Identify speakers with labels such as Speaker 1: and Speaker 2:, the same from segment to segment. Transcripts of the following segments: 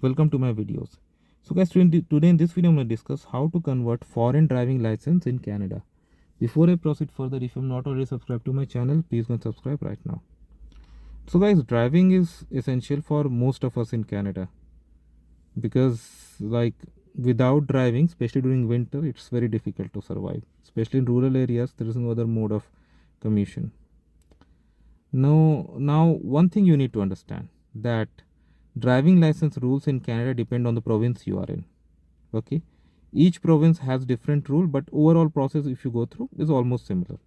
Speaker 1: Welcome to my videos. So guys, today in this video I'm going to discuss how to convert foreign driving license in Canada. Before I proceed further, if you're not already subscribed to my channel, please go and subscribe right now. So guys, driving is essential for most of us in Canada because like without driving, especially during winter, it's very difficult to survive. Especially in rural areas, there is no other mode of commutation. Now one thing you need to understand that driving license rules in Canada depend on the province you are in. Okay, each province has different rule, but overall process if you go through is almost similar.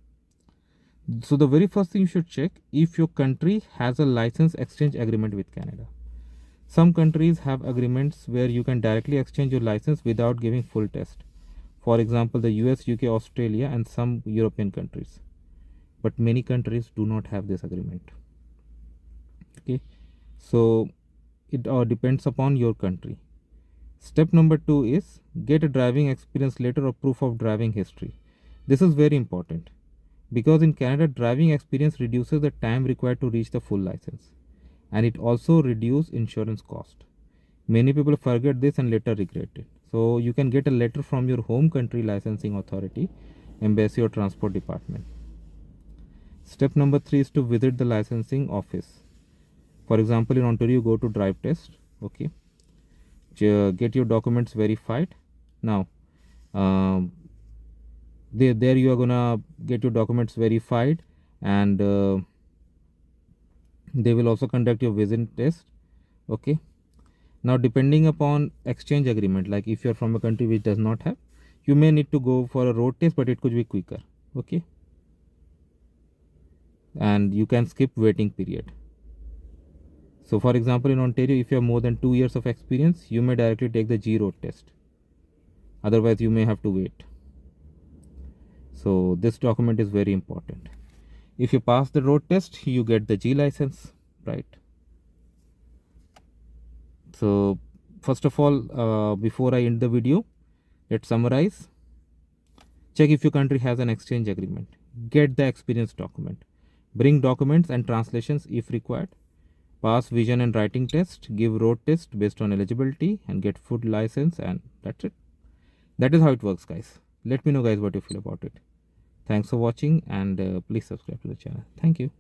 Speaker 1: So the very first thing you should check if your country has a license exchange agreement with Canada. Some countries have agreements where you can directly exchange your license without giving full test. For example, the US, UK, Australia and some European countries. But many countries do not have this agreement. Okay, so it depends upon your country. Step number 2 is get a driving experience letter or proof of driving history. This is very important because in Canada, driving experience reduces the time required to reach the full license, and it also reduces insurance cost. Many people forget this and later regret it. So you can get a letter from your home country licensing authority, embassy or transport department. Step number 3 is to visit the licensing office. For example, in Ontario, go to drive test. Okay, get your documents verified. Now there you are gonna get your documents verified, and they will also conduct your vision test. Okay, now depending upon exchange agreement, like if you're from a country which does not have, you may need to go for a road test, but it could be quicker. Okay, and you can skip waiting period. So for example, in Ontario, if you have more than 2 years of experience, you may directly take the G road test. Otherwise, you may have to wait. So this document is very important. If you pass the road test, you get the G license, right? So first of all, before I end the video, let's summarize. Check if your country has an exchange agreement. Get the experience document. Bring documents and translations if required. Pass vision and writing test. Give road test based on eligibility and get food license, and that's it. That is how it works, guys. Let me know guys what you feel about it. Thanks for watching, and please subscribe to the channel. Thank you.